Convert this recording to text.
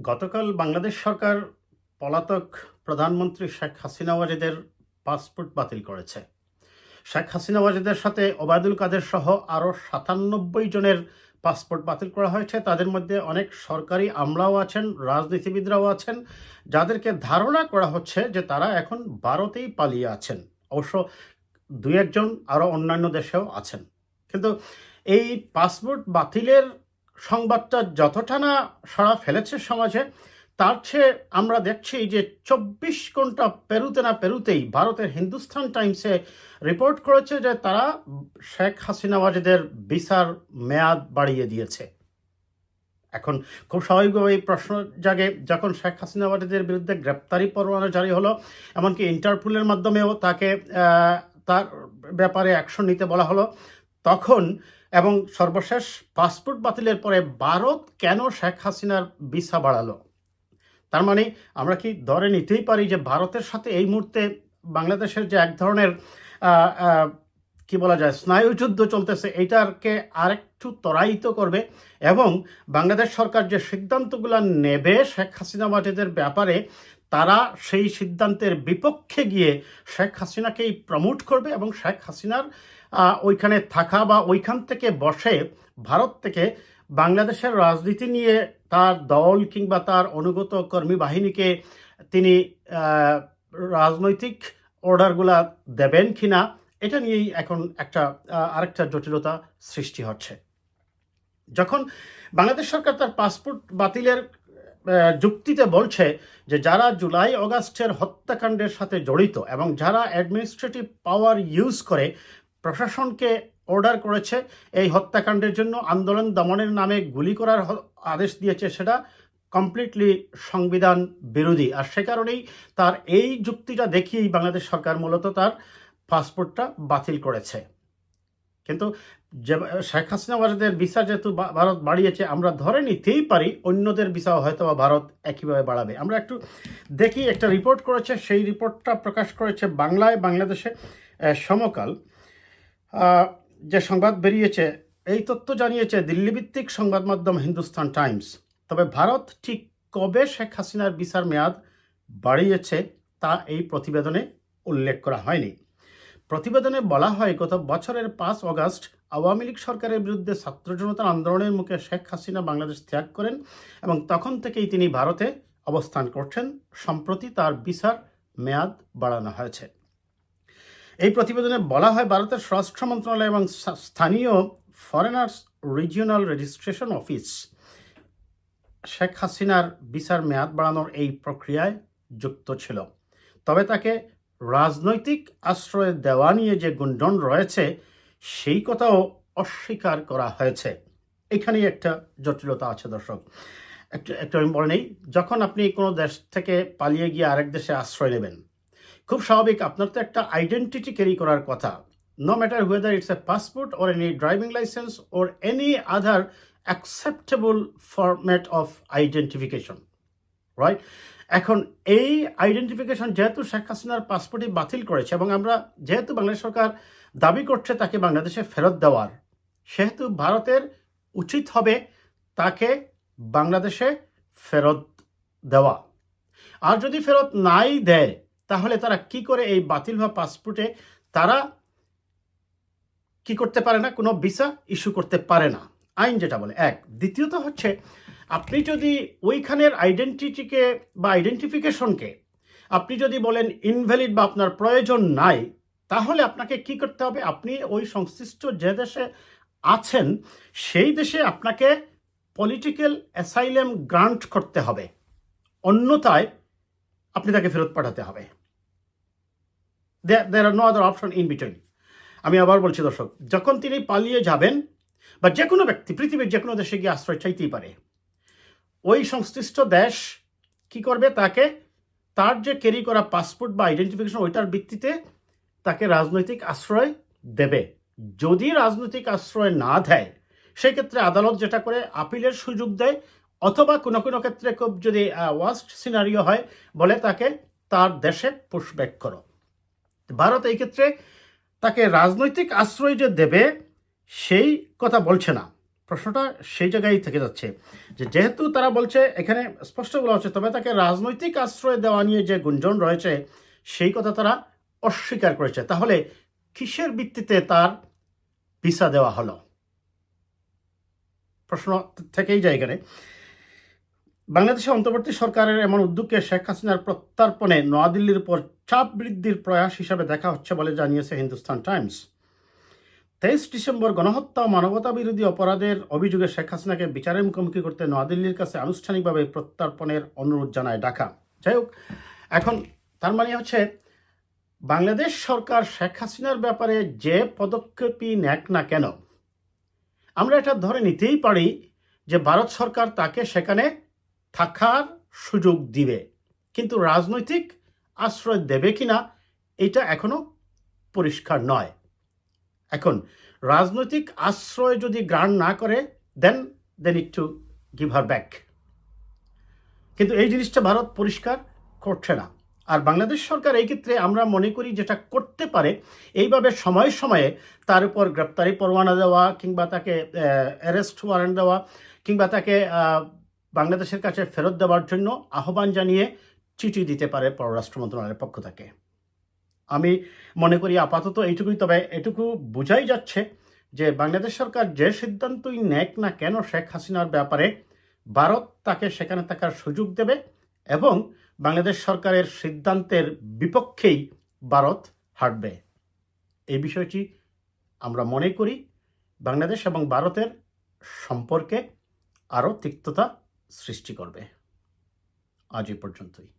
গতকাল বাংলাদেশ সরকার পলাতক প্রধানমন্ত্রী শেখ হাসিনা ওয়াজেদের পাসপোর্ট বাতিল করেছে। শেখ হাসিনা ওয়াজেদের সাথে ওবায়দুল কাদের সহ আরও ৯৭ জনের পাসপোর্ট বাতিল করা হয়েছে। তাদের মধ্যে অনেক সরকারি আমলাও আছেন, রাজনীতিবিদরাও আছেন, যাদেরকে ধারণা করা হচ্ছে যে তারা এখন ভারতেই পালিয়ে আছেন। অবশ্য দুই একজন আরও অন্যান্য দেশেও আছেন। কিন্তু এই পাসপোর্ট বাতিলের সংবাদটা যতটা না সাড়া ফেলেছে সমাজে, তার চেয়ে আমরা দেখছি যে ২৪ ঘন্টা পেরুতে না পেরুতেই ভারতের হিন্দুস্তান টাইমসে রিপোর্ট করেছে যে তারা শেখ হাসিনা ওয়াজেদের ভিসার মেয়াদ বাড়িয়ে দিয়েছে। এখন খুব স্বাভাবিকভাবে এই প্রশ্ন জাগে, যখন শেখ হাসিনা ওয়াজেদের বিরুদ্ধে গ্রেপ্তারি পরোয়ানা জারি হলো, এমনকি ইন্টারপোলের মাধ্যমেও তাকে তার ব্যাপারে অ্যাকশন নিতে বলা হলো, তখন এবং সর্বশেষ পাসপোর্ট বাতিলের পরে ভারত কেন শেখ হাসিনার ভিসা বাড়ালো? তার মানে আমরা কি ধরে নিতেই পারি যে ভারতের সাথে এই মুহূর্তে বাংলাদেশের যে এক ধরনের কি বলা যায় স্নায়ুযুদ্ধ চলতেছে, এইটাকে আরেকটু ত্বরায়িত করবে এবং বাংলাদেশ সরকার যে সিদ্ধান্তগুলো নেবে শেখ হাসিনা ওয়াজেদের ব্যাপারে, তারা সেই সিদ্ধান্তের বিপক্ষে গিয়ে শেখ হাসিনাকেই প্রমোট করবে এবং শেখ হাসিনার ওইখানে থাকা বা ওইখান থেকে বসে ভারত থেকে বাংলাদেশের রাজনীতি নিয়ে তার দল কিংবা তার অনুগত কর্মী বাহিনীকে তিনি রাজনৈতিক অর্ডারগুলা দেবেন কিনা, এটা নিয়েই এখন আরেকটা জটিলতা সৃষ্টি হচ্ছে। যখন বাংলাদেশ সরকার তার পাসপোর্ট বাতিলের যুক্তিতে বলছে যে যারা জুলাই অগাস্টের হত্যাকাণ্ডের সাথে জড়িত এবং যারা অ্যাডমিনিস্ট্রেটিভ পাওয়ার ইউজ করে প্রশাসনকে অর্ডার করেছে এই হত্যাকাণ্ডের জন্য, আন্দোলন দমনের নামে গুলি করার আদেশ দিয়েছে, সেটা কমপ্লিটলি সংবিধান বিরোধী। আর সে কারণেই তার এই যুক্তিটা দেখিয়েই বাংলাদেশ সরকার মূলত তার পাসপোর্টটা বাতিল করেছে। কিন্তু যে শেখ হাসিনা ওয়াজেদের ভিসা যেহেতু ভারত বাড়িয়েছে, আমরা ধরে নিতেই পারি অন্যদের ভিসাও হয়তো ভারত একইভাবে বাড়াবে। আমরা একটু দেখি, একটা রিপোর্ট করেছে, সেই রিপোর্টটা প্রকাশ করেছে বাংলাদেশে সমকাল। যে সংবাদ বেরিয়েছে, এই তথ্য জানিয়েছে দিল্লিভিত্তিক সংবাদ মাধ্যম হিন্দুস্তান টাইমস। তবে ভারত ঠিক কবে শেখ হাসিনার ভিসার মেয়াদ বাড়িয়েছে তা এই প্রতিবেদনে উল্লেখ করা হয়নি। প্রতিবেদনে বলা হয়, গত বছরের ৫ অগাস্ট আওয়ামী লীগ সরকারের বিরুদ্ধে ছাত্র জনতার আন্দোলনের মুখে শেখ হাসিনা বাংলাদেশ ত্যাগ করেন এবং তখন থেকেই তিনি ভারতে অবস্থান করছেন। সম্প্রতি তার ভিসার মেয়াদ বাড়ানো হয়েছে। এই প্রতিবেদনে বলা হয়, ভারতের স্বরাষ্ট্র মন্ত্রণালয় এবং স্থানীয় foreigners regional registration office Sheikh হাসিনার ভিসার মেয়াদ বাড়ানোর এই প্রক্রিয়ায় যুক্ত ছিল। তবে তাকে রাজনৈতিক আশ্রয় দেওয়া নিয়ে যে গুঞ্জন রয়েছে সেই কথাও অস্বীকার করা হয়েছে। এখানেই একটা জটিলতা আছে দর্শক। একটু আমি বলে নেই, যখন আপনি কোনো দেশ থেকে পালিয়ে গিয়ে আরেক দেশে আশ্রয় নেবেন, খুব স্বাভাবিক আপনার তো একটা আইডেন্টিটি ক্যারি করার কথা, no matter whether it's a passport or any driving license or any other acceptable format of identification, right? এখন এই আইডেন্টিফিকেশন যেহেতু শেখ হাসিনার পাসপোর্টই বাতিল করেছে এবং আমরা যেহেতু বাংলাদেশ সরকার দাবি করছে তাকে বাংলাদেশে ফেরত দেওয়ার, সেহেতু ভারতের উচিত হবে তাকে বাংলাদেশে ফেরত দেওয়া। আর যদি ফেরত নাই দেয়, তাহলে তারা কি করে এই বাতিল হওয়া পাসপোর্টে তারা কি করতে পারে না, কোনো ভিসা ইস্যু করতে পারে না, আইন যেটা বলে। এক, দ্বিতীয়ত হচ্ছে, আপনি যদি ওইখানের আইডেন্টিটিকে বা আইডেন্টিফিকেশনকে আপনি যদি বলেন ইনভ্যালিড বা আপনার প্রয়োজন নাই, তাহলে আপনাকে কি করতে হবে, আপনি ওই সংশ্লিষ্ট যে দেশে আছেন সেই দেশে আপনাকে পলিটিক্যাল অ্যাসাইলেম গ্রান্ট করতে হবে, অন্যথায় আপনি তাকে ফেরত পাঠাতে হবে। There are no other option in between. আমি আবার বলছি দর্শক, যখন তিনি পালিয়ে যাবেন বা যে কোনো ব্যক্তি পৃথিবীর যে কোনো দেশে গিয়ে আশ্রয় চাইতেই পারে, ওই সংশ্লিষ্ট দেশ কি করবে, তাকে তার যে ক্যারি করা পাসপোর্ট বা আইডেন্টিফিকেশন ওইটার ভিত্তিতে তাকে রাজনৈতিক আশ্রয় দেবে। যদি রাজনৈতিক আশ্রয় না দেয়, সেক্ষেত্রে আদালত যেটা করে আপিলের সুযোগ দেয়, অথবা কোনো কোনো ক্ষেত্রে খুব যদি ওয়ার্স্ট সিনারিও হয়, বলে তাকে তার দেশে পুশব্যাক করো। ভারত এই ক্ষেত্রে তাকে রাজনৈতিক আশ্রয় যে দেবে সেই কথা বলছে না, প্রশ্নটা সেই জায়গায় থেকে যাচ্ছে যে যেহেতু তারা বলছে, এখানে স্পষ্ট বলা হচ্ছে, তবে তাকে রাজনৈতিক আশ্রয় দেওয়া নিয়ে যে গুঞ্জন রয়েছে সেই কথা তারা অস্বীকার করেছে, তাহলে কিসের ভিত্তিতে তার ভিসা দেওয়া হলো? প্রশ্ন থেকেই যায় এখানে। বাংলাদেশের অন্তর্বর্তী সরকারের এমন উদ্যোগকে শেখ হাসিনার প্রত্যর্পণে নয়াদিল্লির উপর চাপ বৃদ্ধির প্রয়াস হিসাবে দেখা হচ্ছে বলে জানিয়েছে হিন্দুস্তান টাইমস। 23 ডিসেম্বর গণহত্যা ও মানবতা বিরোধী অপরাধের অভিযোগে শেখ হাসিনাকে বিচারের মুখোমুখি করতে নয়াদিল্লির কাছে আনুষ্ঠানিকভাবে প্রত্যর্পণের অনুরোধ জানায় ঢাকা। যাই হোক, এখন তার মানে হচ্ছে বাংলাদেশ সরকার শেখ হাসিনার ব্যাপারে যে পদক্ষেপই নেক না কেন, আমরা এটা ধরে নিতেই পারি যে ভারত সরকার তাকে সেখানে থাকার সুযোগ দিবে, কিন্তু রাজনৈতিক আশ্রয় দেবে কিনা এটা এখনো পরিষ্কার নয়। এখন রাজনৈতিক আশ্রয় যদি গ্রান্ট না করে, then they need to give her back, কিন্তু এই জিনিসটা ভারত পরিষ্কার করছে না। আর বাংলাদেশ সরকার এই ক্ষেত্রে আমরা মনে করি যেটা করতে পারে, এইভাবে সময়ে সময়ে তার উপর গ্রেপ্তারি পরোয়ানা দেওয়া, কিংবা তাকে অ্যারেস্ট ওয়ারেন্ট দেওয়া, কিংবা তাকে বাংলাদেশের কাছে ফেরত দেওয়ার জন্য আহ্বান জানিয়ে চিঠি দিতে পারে পররাষ্ট্র মন্ত্রণালয়ের পক্ষ থেকে। আমি মনে করি আপাতত এইটুকুই। তবে এটুকু বোঝাই যাচ্ছে যে বাংলাদেশ সরকার যে সিদ্ধান্তই নেক না কেন শেখ হাসিনার ব্যাপারে, ভারত তাকে সেখানে থাকার সুযোগ দেবে এবং বাংলাদেশ সরকারের সিদ্ধান্তের বিপক্ষেই ভারত হাঁটবে। এই বিষয়টি আমরা মনে করি বাংলাদেশ এবং ভারতের সম্পর্কে আরও তিক্ততা সৃষ্টি করবে। আজ এই পর্যন্তই।